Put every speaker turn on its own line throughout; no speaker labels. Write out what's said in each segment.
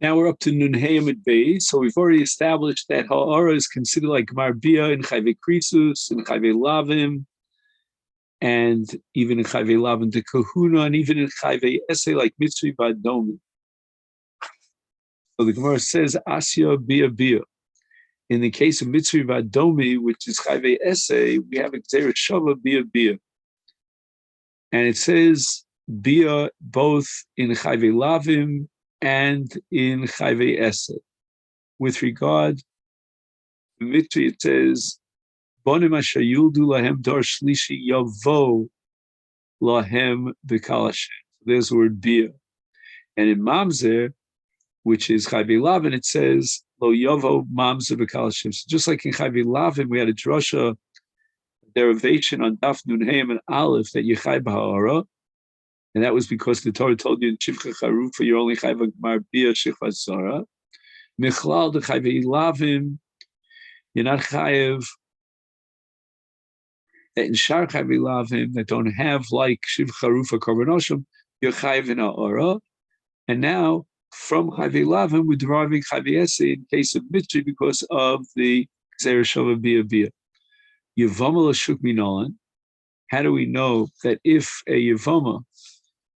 Now we're up to Nun Hayamid Bey. So we've already established that Ha'ara is considered like Gmar Bia in Chayve Krisus, in Chayve Lavim, and even in Chayve Lavim de Kahuna, and even in Chayve Essay like Mitzri Vadomi. So the Gemara says Asya Bia Bia. In the case of Mitzri Vadomi, which is Chayve Essay, we have Gzeira Shava Bia Bia. And it says Bia both in Chayve Lavim and in Chayve Essay. With regard to Mitzri, it says Bonim Asher Yuldu Lahem Dar Shlishi Yavo Lahem B'Kal Hashem. There's the word Bia. And in Mamzer, which is Chayve Lavin, it says Lo Yavo Mamzer B'Kal Hashem. So just like in Chayve Lavin, we had a drasha derivation on Daf Nun Hayim and Aleph that Yechai B'Ha'ara, and that was because the Torah told you in Shivcha Charufa you're only Chayv Gmar Bia Shechvat Zara. Michlal the Chayve Lavim, you're not Chayv. That in Shar Chayve Lavim that don't have like Shivcha Charufa Korban you're Chayv in Ha'ara. And now from Chayve Lavim we're deriving Chayve Essay in case of Mitzri because of the Gzeira Shava Bia Bia. Yevamot Lashuk Minolan. How do we know that if a Yevama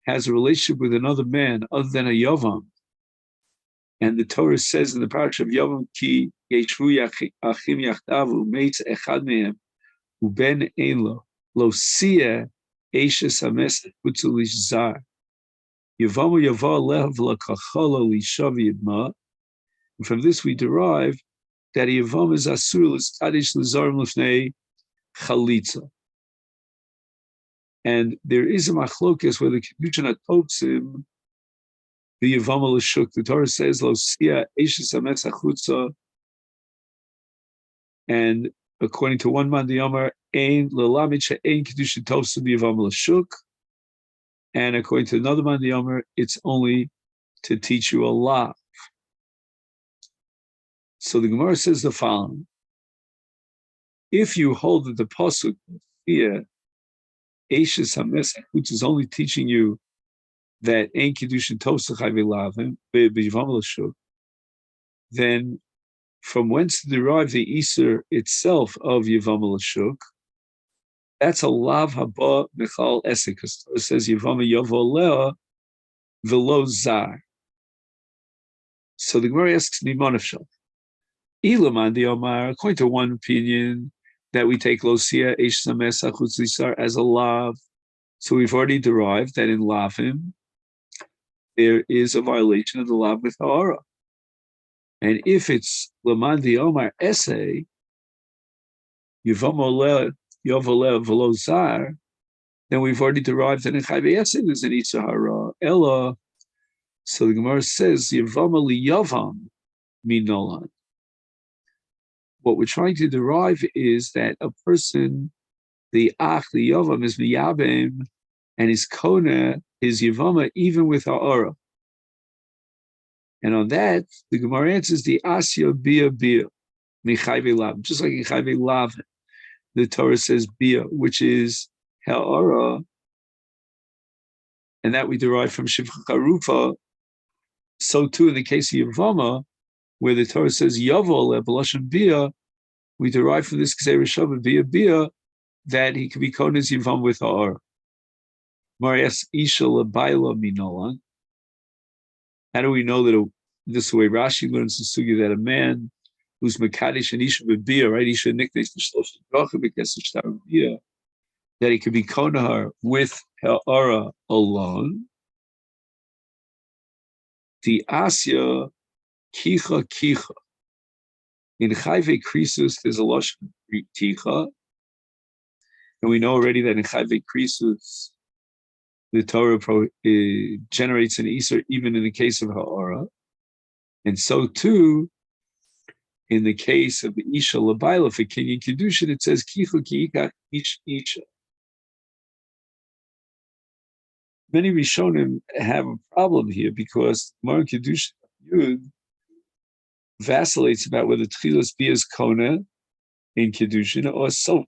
has a relationship with another man other than a Yavam, and the Torah says in the parasha of Yavam, Ki Yeshvu Achim Yachdavu Meitz Echad Mehem Uben Ein Lo Sia Eishes Hames Putzulish Zar Yevama Yava Lev Lakachalo Lishav Yidma. And from this we derive that a Yavam is Asur L'Skadish L'Zarim L'Fnei Chalitza. And there is a machlokas where the Kedushin HaTotzim, the Yevama L'Shuk, the Torah says, Lo Sia Eishes Hametz Achutza, and according to one man, the Yomar, Ein L'Lamid She'ein Kedushin Totzim Yevama L'Shuk, and according to another man, the Yomar, it's only to teach you a law. So the Gemara says the following: if you hold that the pasuk here, Eishes Hamesach, which is only teaching you that Ein Kedushin Tosa Chayve Lavim B'Yivam L'Shuk, then from whence to derive the Iser itself of Yivam L'Shuk, that's a Lav Haba Michal Esek, because it says Yivam Yavo Lea V'lo Zar. So the Gemara asks Nimonefshal. Ilaman the Omar, according to one opinion, that we take Losia Eish Sames Achutz Lisar as a lav. So we've already derived that in Lavim there is a violation of the lav with Ha'ara. And if it's Laman the Omar essay, Yevamot Yovole V'lo Zar, then we've already derived that in Chayve Essay there's an Isur Hara. Ella, so the Gemara says Yevamot Liyavam Minolan. What we're trying to derive is that a person, the Ach, the Yavam, is Miyabim, and his Kona, his Yavama, even with Ha'ara. And on that, the Gemara answers the Asya Bia Bia, Michayve Lav. Just like in Chayve Lav, the Torah says Bia, which is Ha'ara, and that we derive from Shivcha Charufa. So too in the case of Yavama, where the Torah says Yavol B'Lashon Bia, we derive from this Gzeira Shava Bia Bia that he could be called as Yavam with Ha'ara. Marias Isha L'Baila Minolan. How do we know that this way Rashi learns the sugi that a man who's Mekadesh and Isha B'Bia, right? Isha Niknesh L'Shlosh Bracha B'Kesed Shtar Bia, that he could be Konahar with Ha'ara alone. The Asya Kicha Kicha. In Chayve Krisus, there's a Lashon Kicha. And we know already that in Chayve Krisus, the Torah generates an Isur even in the case of Ha'ara. And so too, in the case of the Isha L'Baila for Kinyan Kedushin, it says Kicha Kicha Isha. Many Rishonim have a problem here because Mar Kedushin Yud vacillates about whether Tchilas Bia is Kona in Kedushin or Sof.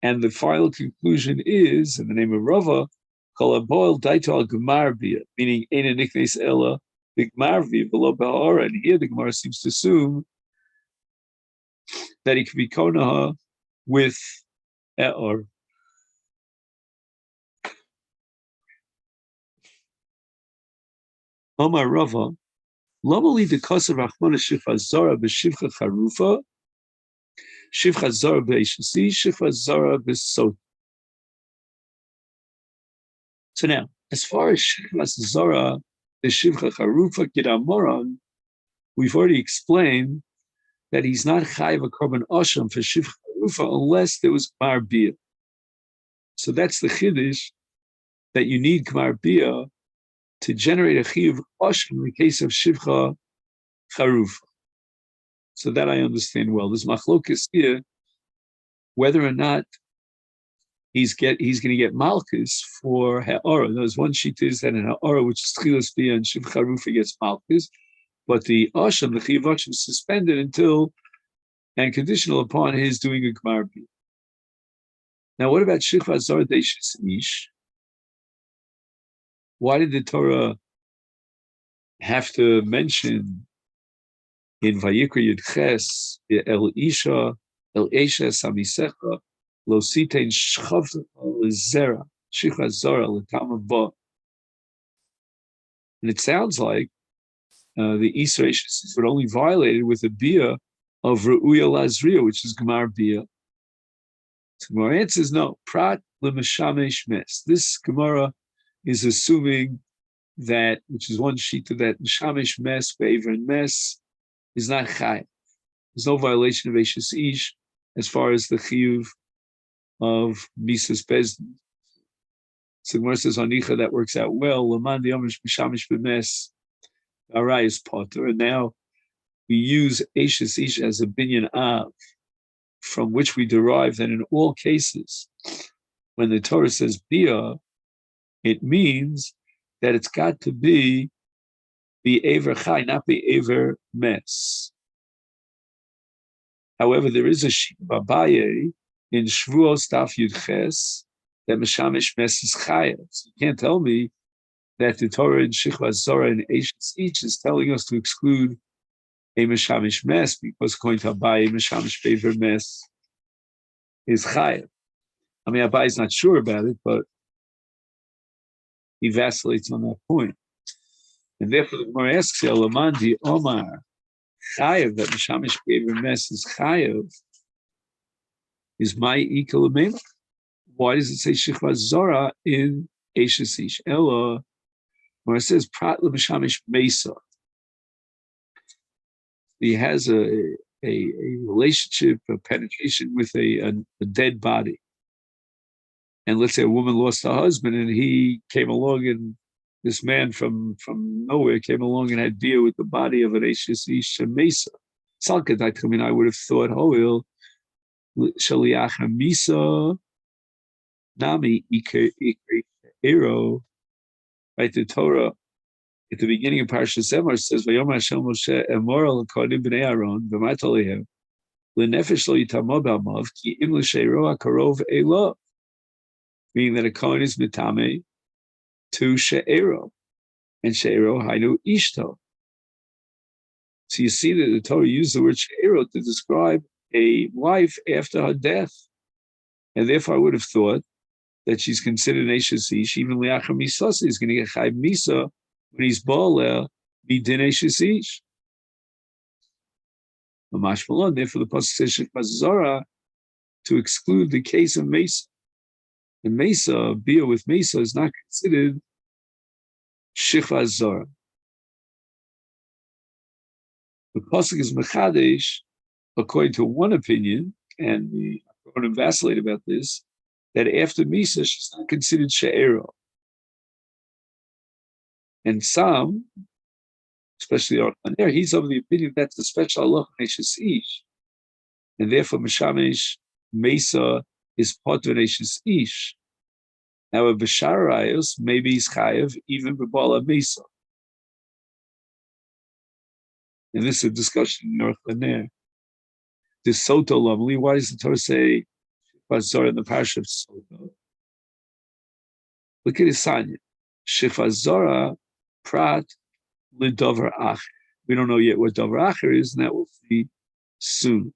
And the final conclusion is, in the name of Rava, Kolaboil daito al gemar bia, meaning ena niknes ella bigmar bia below ba'ora. And here the Gemara seems to assume that he could be konaha with or Omar Rava. Lomali de kosav rachmana shifra zara b'shivcha charufa, shivcha zara b'eshasi, shivcha zara b'sot. So now, as far as shivcha zara, the shivcha charufa kidamoran, we've already explained that he's not chayiv a korban asham for shivcha charufa unless there was kmar bia. So that's the chiddush, that you need kmar bia to generate a chiyuv asham in the case of shivcha charufa. So that I understand well. There's machlokas here whether or not he's going to get malchus for ha'ara. There's one sheet is that in ha'ara, which is chilas bia and shivcha charufa, gets malchus, but the asham, the chiyuv asham, is suspended until and conditional upon his doing a kmar bia. Now, what about shivcha zar deishis ish? Why did the Torah have to mention in Vayikra Yud Ches El Isha El Esha Samisecha Lo Sitein Shchavta Lezera Shivcha Zara L'Tama Ba? And it sounds like the Isra Eshes were only violated with a bia of Ru'uya Lazriya, which is Gemar bia. So Gemara answers no. Prat L'Mashamesh Mes. This Gemara is assuming that, which is one sheet of that, Mishamish Mes, Be'aver and Mes, is not Chai. There's no violation of Eishes Ish as far as the Chiyuv of Mises Bezdin. So Gemara says, Anicha, that works out well. Laman the Omish Mishamish Bemes, Arai is Potter, and now we use Eishes Ish as a binyan av, from which we derive that in all cases, when the Torah says Bia, it means that it's got to be Aver Chai, not Aver Mes. However, there is a sheet of Abaye in Shvuos Daf Yud Ches that Meshamish Mes is Chayav. So you can't tell me that the Torah in Shechva Zora and Eishes Ish is telling us to exclude a Meshamish Mes, because according to Abaye, Meshamish Aver Mes is Chayav. I mean, Abaye is not sure about it, but he vacillates on that point. And therefore, the Gemara asks, Elamandi Omar Chayav, that Mishamish Be'aver Mes is Chayav, is my Ikalamema. Why does it say Shechva Zora in Eishes Ish? Ella, when it says Prat L'Mishamish Mesa, he has a relationship, a penetration with a dead body. And let's say a woman lost her husband, and he came along, and this man from nowhere came along and had beer with the body of an Eishes Ish Mesa. I mean, I would have thought, Shaliach Misa Nami Ero. Right, the Torah at the beginning of Parashat Zemar says, "Vayom Hashem Moshe Emor al Kohanim b'nei Aaron v'matalehem lenefesh lo yitamo b'amav ki im l'sheiro hakarov elo," meaning that a Kohen is mitame to she'ero, and she'ero hainu ishto. So you see that the Torah used the word she'ero to describe a wife after her death, and therefore I would have thought that she's considered Eishes Ish. Even Liachar Misasa is going to get Chayv Misa when he's Baaleh Midin Eishes Ish. Mamash Malon, therefore the Pasuk says Shechva Zara to exclude the case of Mesa. The Mesa, Bia with Mesa, is not considered Shechva Zara. The Pasuk is Mechadesh, according to one opinion, and the Kohanim vacillate about this, that after Misa, she's not considered She'ero. And some, especially Archaner, he's of the opinion that's a special Allah Eishes Ish. And therefore, Meshamish Mesa is part of Eishes Ish. Now, a B'Sharayos, maybe he's Chayev, even B'Bala Mesa. And this is a discussion in Archaner. This Soto Lamli, why does the Torah say Zara in the Parashat of Soto? Look at Isanya. Shikva Zora Prat Lidover Acher. We don't know yet what Dover Acher is, and that we'll see soon.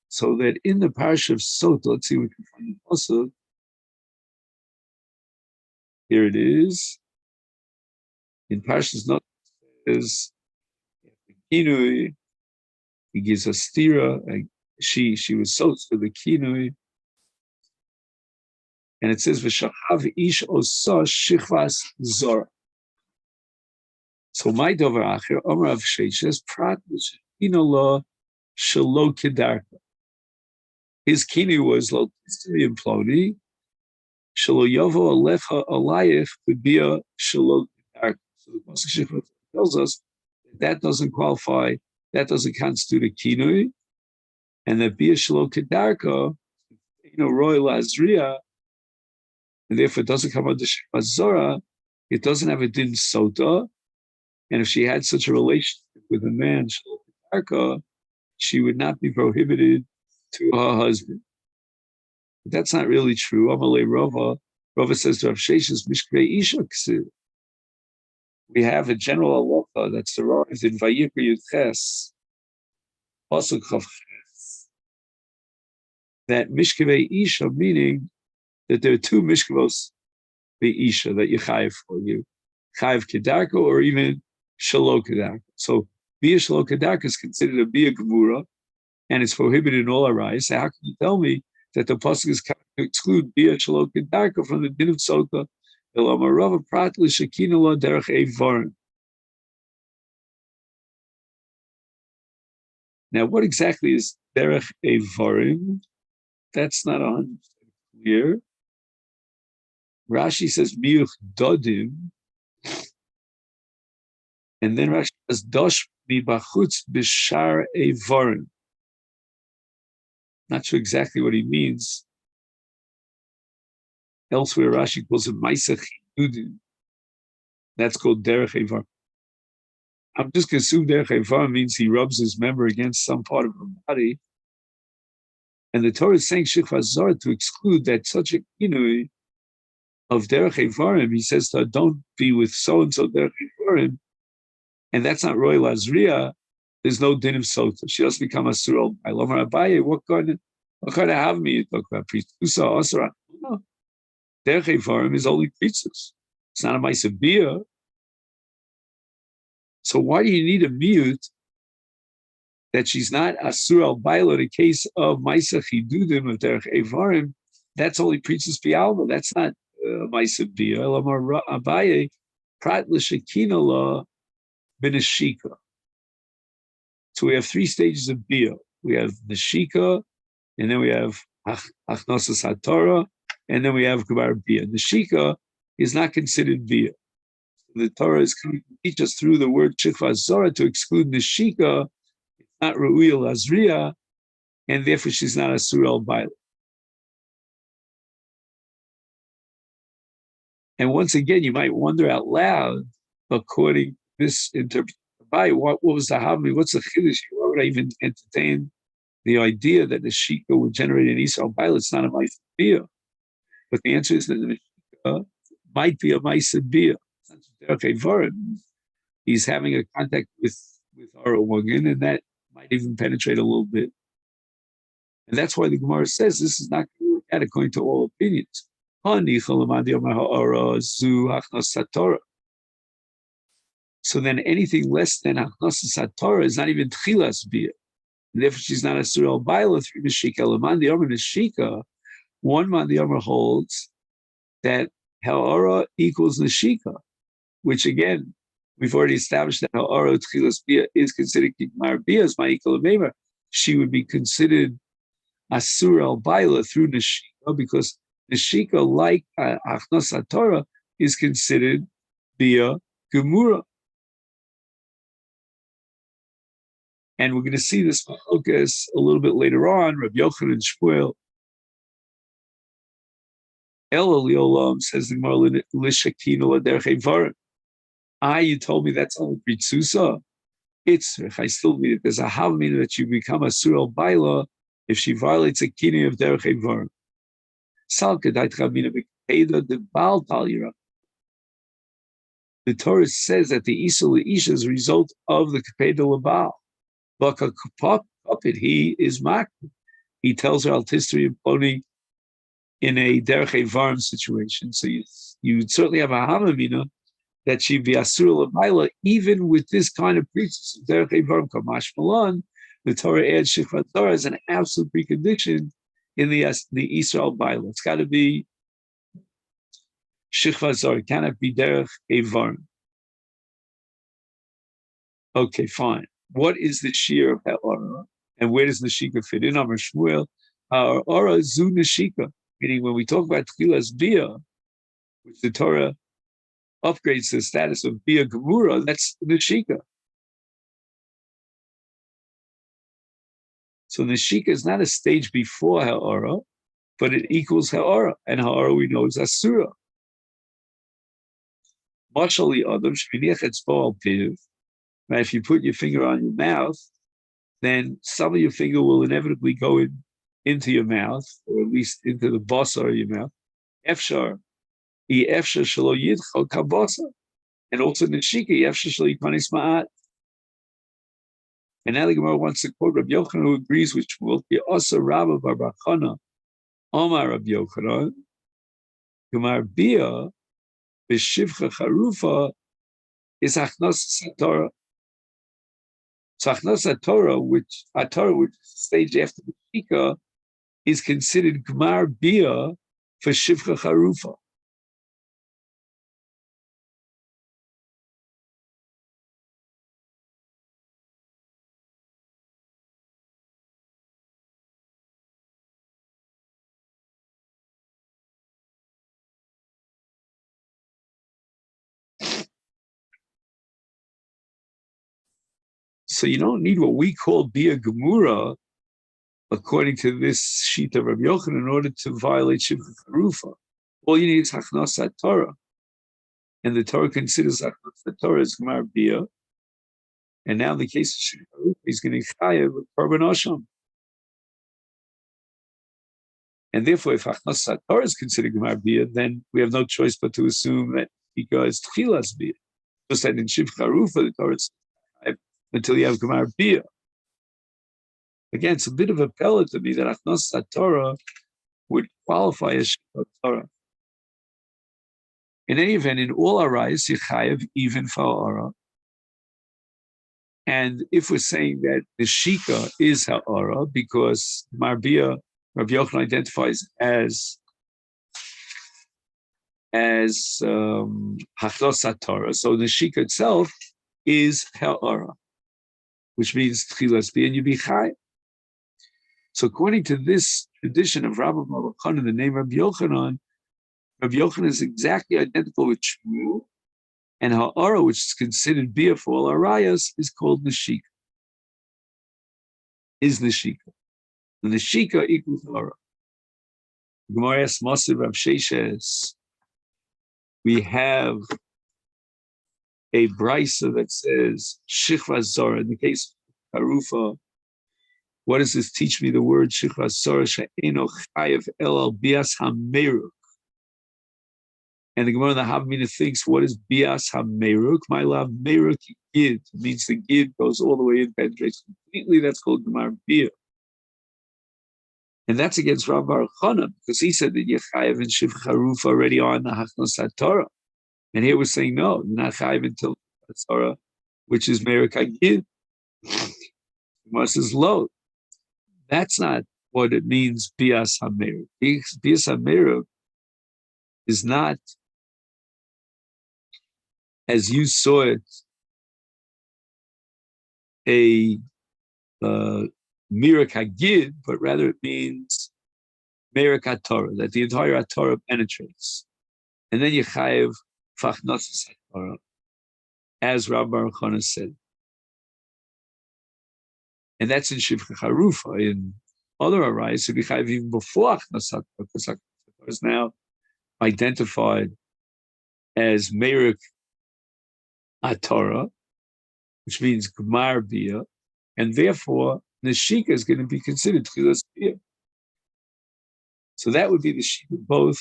So that in the parish of Sota, let's see if we can find it also. Here it is. In Parshas Not is Kinui, he gives a stira, she was Sota for the Kinui. And it says, V'shachav ish osa shichvas zora. So my Dover Acher, Omer of Sheishes, Prat V'shechinola Shalo Kedarka. His kini was Lotistri and Ploni, Shalo Yovo Alecha Alayich B'bia Shalo Kedarka. So the Pasuk Shechva tells us that doesn't qualify, that doesn't constitute a kinui, and that Bia Shalo Kedarka, Royal Azria, and therefore it doesn't come under Shechva Zora, it doesn't have a din sota, and if she had such a relationship with a man, Shalo Kedarka, she would not be prohibited to her husband. But that's not really true. Amalei Rava. Rava says to Rav Sheshes, Mishkvei Isha Ksiv. We have a general halacha that's derived in Vayikra Yudches, Pasuk Chav Ches, that Mishkvei Isha, meaning that there are two Mishkvos the Isha that you chayiv for you, chayiv Kedarka or even Shalo Kedarka. So Bia Shalo Kedarka is considered a Bia Gemura, and it's prohibited in all our rights. So how can you tell me that the pasuk is to exclude Bia Shalo Kedarka from the din of Sota? Now, what exactly is derech evarim? That's not 100% clear. Rashi says miyuch dodim, and then Rashi says dosh mibachutz b'shar evarim. Not sure exactly what he means. Elsewhere, Rashi calls it Masechet. That's called derech evarim. I'm just going to assume derech evarim means he rubs his member against some part of her body. And the Torah is saying Shechva Zara to exclude that such a kinui of derech evarim. He says to her, don't be with so-and-so derech evarim. And that's not royal azriya. There's no din of sota. She doesn't become a surah. I love her Abaye. What kind of havmi you talk about? Priestessa, asra. No. Derech evarim is only priestess. It's not a ma'aseh bia. So why do you need a mute that she's not asur al baila in the case of ma'aseh chidudim of derech evarim? That's only priestess bialma. That's not ma'aseh bia. Elamar Abaye prat l'shekina la b'neshika. So we have three stages of bia. We have neshika, and then we have achnosas haTorah, and then we have Gemara Bia. Neshika is not considered Bia. The Torah is coming to teach us through the word Shechva Zora to exclude Neshika. It's not Ru'il Azriya, and therefore she's not Asur al Baila. And once again, you might wonder out loud, according to this interpretation, what was the Havmi? What's the Chiddush? Why would I even entertain the idea that the Neshika would generate an Isra Baila? It's not a Ma'aseh Bia. But the answer is that the Neshika might be a Ma'aseh Bia. He's having a contact with our organ, and that might even penetrate a little bit. And that's why the Gemara says this is not going to work out according to all opinions. So then anything less than Achnosas HaTorah is not even Tchilas Bia. And therefore she's not a Surah Baila through Neshika. Laman the Omer Neshika, one man the Omer holds that Ha'ara equals Neshika, which again, we've already established that Ha'ara Tchilas Bia is considered Kikmar Bia as Ma'ikal Meimer. She would be considered Asur al Baila through Neshika, because Neshika, like Achnos HaTorah, is considered Bia Gemura. And we're going to see this focus a little bit later on. Rabbi Yochanan Shmuel El Aliolam says the Gemara Lishakina Laderech Evarim. You told me that's only Pritzusa. It's I still mean it. There's a Havmina that you become a Surah Baila if she violates a kini of derech evarim. The Torah says that the Isa Isha is a result of the Kapeda Labal. But a puppet, he is Mak. He tells her Altistri and Poni in a Derech Evarim situation. So you would certainly have a Hamamina that she be Asura Lamaila, even with this kind of preaching of Derech Evarim Kamash Malan. The Torah adds Shikvat Torah as an absolute precondition in the Israel Baila. It's got to be Shikvat Torah. It cannot be Derech Evarim. Okay, fine. What is the shear of Ha'ara? And where does Nashika fit in? Amar Shmuel, Ha'ara Zu Nashika. Meaning when we talk about Tchilas Bia, which the Torah upgrades to the status of Bia Gemura, that's Nashika. So Nashika is not a stage before Ha'ara, but it equals Ha'ara. And Ha'ara we know is Asura. Mashali Adam Shminiach Etzbo Al Piv. Now, if you put your finger on your mouth, then some of your finger will inevitably go into your mouth, or at least into the basa of your mouth. Efshar, efshar shelo yidchal kabasa, and also neshika efshar shelo yikanis ma'at. And now the Gemara wants to quote Rabbi Yochanan, who agrees with Shmuel. Asa Rabba bar bar Chana, Omar Rabbi Yochanan, Gemar Bia b'shivcha charufa is achnos satorah. So achnos Torah, which is the stage after the shika, is considered Gmar Bia for Shivcha Charufa. So you don't need what we call Bia Gemura, according to this sheet of Rabbi Yochanan, in order to violate Shivcha Charufa. All you need is Hachnas Torah. And the Torah considers Hachnas Torah as Gmar Bia. And now in the case of Shivcha Charufa, he's going to chayav with Korban Asham. And therefore, if Hachnas Torah is considered Gmar Bia, then we have no choice but to assume that because Tchilas Bia. Just that in Shivcha Charufa, the Torah is until you have Gmar Bia. Again, it's a bit of a pellet to me that Achnos Torah would qualify as Shivcha Torah. In any event, in all arayos, you chayav even for ha'ara. And if we're saying that the shika is ha'ara, because Marbia, Rabbi Yochanan identifies as Hachnos Torah, so the shika itself is ha'ara, which means tchilas bi and you be chay. So according to this tradition of Rabbi Bar Chana, the name Rabbi Yochanan is exactly identical with Shmuel, and ha'ara, which is considered bia for all arayas, is called neshika. Is neshika. The neshika equals ha'ara. Gemara asks Masechet Rav Sheshes. We have a brisa that says shichva zara. In the case of Harufa, what does this teach me? The word shichva zara she'eno chayev el al bias hameruk. And the Gemara in the Havamina thinks, what is bias hameruk? My love, meruk gid. It means the gid goes all the way in, penetrates completely. That's called Gemara bia. And that's against Rav Bar Chana, because he said that you're chayev and shivcha harufa already on the Hachnos Torah. And here we're saying, no, you're not chayev until Torah, which is meruk gid. Gemara says, lo. That's not what it means, bias hameruk. Bias hameruk is not, as you saw it, a mirak hagid, but rather it means mirak haTorah, that the entire haTorah penetrates. And then you chayev fachnos haTorah, as Rabbi Baruch Chana said. And that's in Shivcha Harufa. In other arayos, you be chayev even before achnos haTorah, because achnos haTorah is now identified as mirak haTorah, which means Gmar Bia, and therefore Neshika is going to be considered Tchilas Bia. So that would be the sheep of both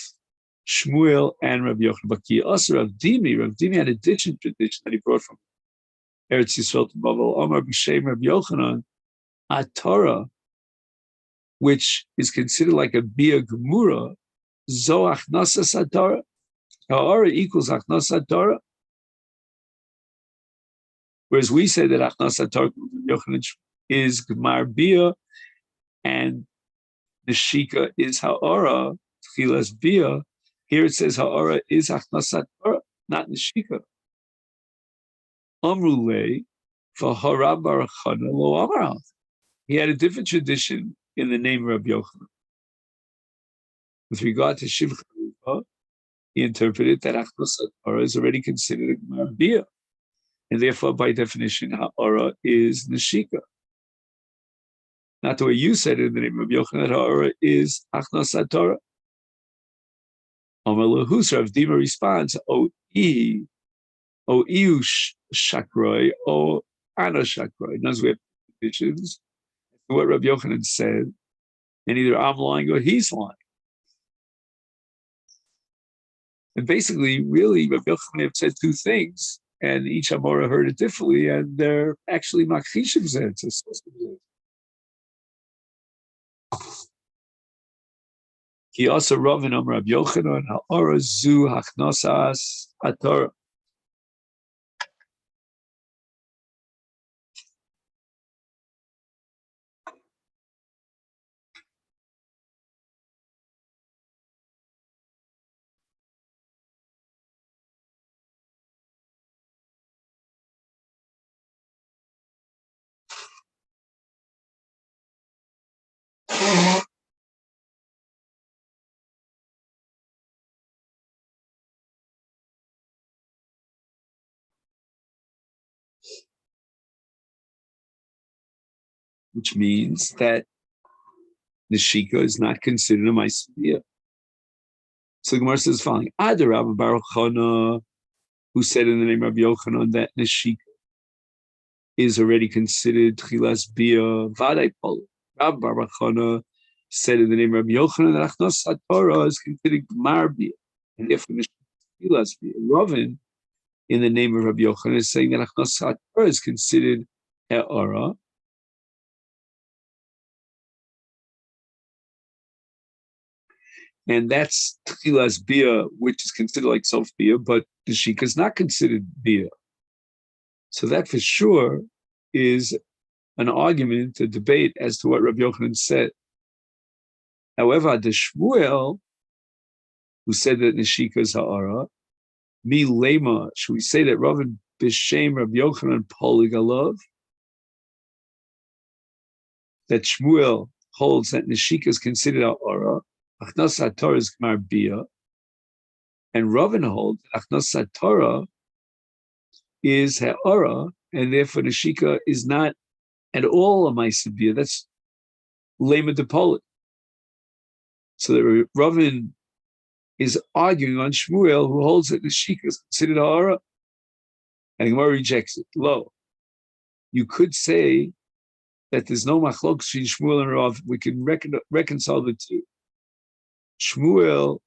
Shmuel and Rabbi Yochanan. But also Rav Dimi had a different tradition that he brought from Eretz Yisrael to Babel. Omar B'Shem Rabbi Yochanan, a Torah, which is considered like a Bia Gemura, Zoach Nasas HaTorah. Ha'ara equals Achnas HaTorah. Whereas we say that Achnas HaTorah is Gemar Bia, and the Shika is Ha'ara, Tchilas Bia. Here it says Ha'ara is Achnas HaTorah, not Neshika. Amrulei, for Harab Baruch Chana Lo Amar. He had a different tradition in the name of Rabbi Yochanan. With regard to Shivcha, he interpreted that Achnas HaTorah is already considered a Gemar Bia, and therefore, by definition, Ha'ara is Neshika. Not the way you said it in the name of Yochanan, that Ha'ara is Achnas HaTorah. Amar Lahus, Rav Dima responds, O Iu Shakroi, O Ana Shakroi. In other words, we have traditions. What Rabbi Yochanan said, and either I'm lying or he's lying. And basically, really, Rabbi Yochanan said two things, and each Amora heard it differently, and they're actually Makchishim Zed. He also wrote in Rabbi Yochanan, Ha'ora zu hachnosas HaTorah. Which means that the Shika is not considered a Maisiyah. So the Gemara says the following: Adar Rabbi Baruch Chana, who said in the name of Rabbi Yochanan that Neshika is already considered Tchilas Bia Vadai Pol. Rabbi Baruch Chana said in the name of Rabbi Yochanan that Achnos HaTorah is considered Gmar Bia, and therefore Tchilas Bia. Ravin, in the name of Rabbi Yochanan, is saying that Achnos HaTorah is considered Ha'ara. And that's Tchilas Bia, which is considered like Sof Bia, but the Shika is not considered Bia. So that for sure is an argument, a debate as to what Rabbi Yochanan said. However, the Shmuel, who said that Neshika is Ha'ara, Mi Lema, should we say that Ravin B'Shem Rabbi Yochanan Poligalov, that Shmuel holds that Neshika is considered Ha'ara, Achnos HaTorah is Gmar Bia, and Ravin holds that Achnos HaTorah is Ha'ara, and therefore Neshika is not at all a Maisa Bia. That's Lema Depolit. So that Ravin is arguing on Shmuel, who holds that Neshika is considered Ha'ara, and Gemara rejects it. Lo, you could say that there's no machlok between Shmuel and Rav. We can reconcile the two. Shmuel,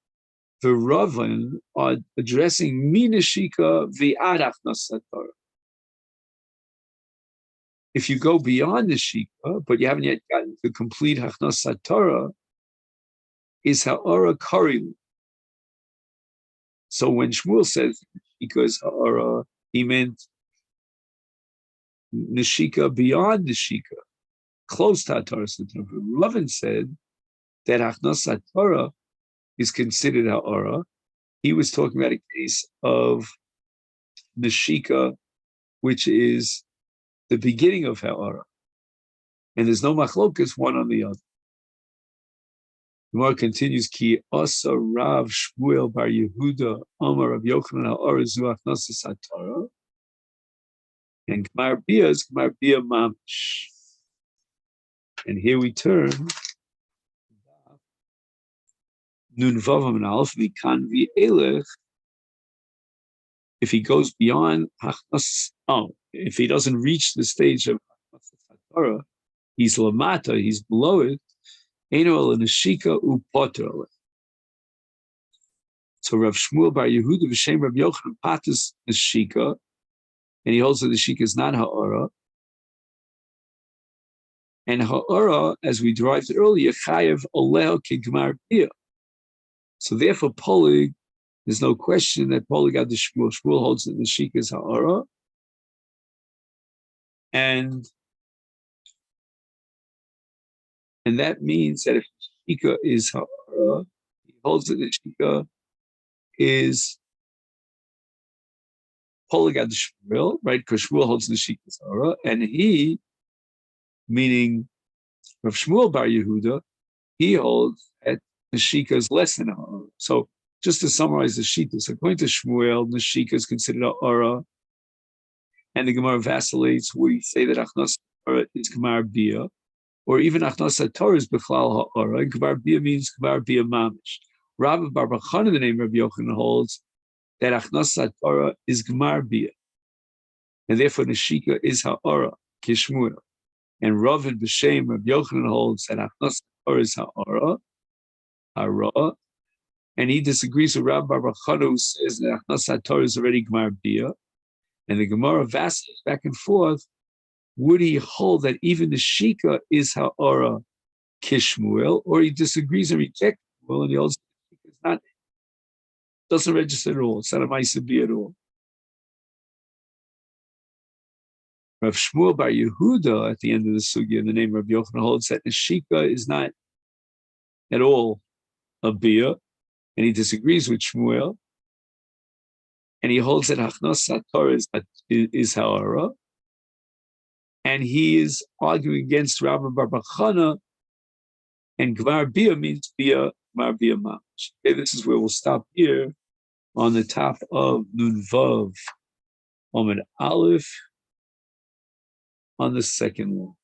the Ravin, are addressing Mi Neshika v'ad Achnos HaTorah. If you go beyond the Shika, but you haven't yet gotten to complete Achnos HaTorah, is Ha'ara Karilu. So when Shmuel says Neshika is Ha'ara, he meant Neshika beyond Neshika, close to HaTorah. Ravin said that Achnos HaTorah is considered Ha'ara. He was talking about a case of Neshika, which is the beginning of Ha'ara. And there's no machlokas one on the other. The Gemara continues, Ki Asa Rav Shmuel Bar Yehuda Amar Rav Yochanan Ha'ara Zu Achnosas HaTorah. And Gmar Bia is Gmar Bia Mamish. And here we turn Nun Vavam and Alf Vikan V'elech. If he goes beyond Achnos, if he doesn't reach the stage of Achnosas HaTorah, he's lamata, he's below it. Eno el neshika upoter. So Rav Shmuel bar Yehuda v'shem Rav Yochanan patus neshika, and he holds that the shika is not ha'ara. And ha'ara, as we derived earlier, chayev oleh k'gmar bia. So therefore, polig, there's no question that polig ad Shmuel. Shmuel holds that the shika is ha'ara, and that means that if the shika is ha'ara, he holds that the shika is polig ad Shmuel, right? Because Shmuel holds the shika is ha'ara, and he, meaning Rav Shmuel bar Yehuda, he holds that the shika is less than ha'ara. So just to summarize the shita, so according to Shmuel, the shika is considered ha'ara, and the Gemara vacillates. We say that achnas ha'ara is gemar bia, or even achnas Torah is bechlal ha'ara, and gemar bia means gemar bia mamish. Rabbi bar Bachana, the name Rabbi Yochanan, holds that achnas Torah is gemar bia, and therefore the shika is ha'ara, kishmuel. And Ravid b'shem Rabbi Yochanan holds that achnas Torah is ha'ara, and he disagrees with Rabbi Bar Bachana, who says that achnas Torah is already gemar bia. And the Gemara vacillates back and forth. Would he hold that even the shika is ha'ara kishmuel, or he disagrees and rejects Shmuel, and he holds that the shika is not, doesn't register at all. It's not a ma'aseh bia at all. Rav Shmuel bar Yehuda at the end of the sugya, in the name of Yochanan, holds that the shika is not at all a bia, and he disagrees with Shmuel, and he holds that achnas Torah is ha'ara, and he is arguing against Rabbi Bar Bachana, and Gmar Bia means Bia, Gmar Bia Mamish. Okay, this is where we'll stop here on the top of Nun Vav Omid Aleph on the second one.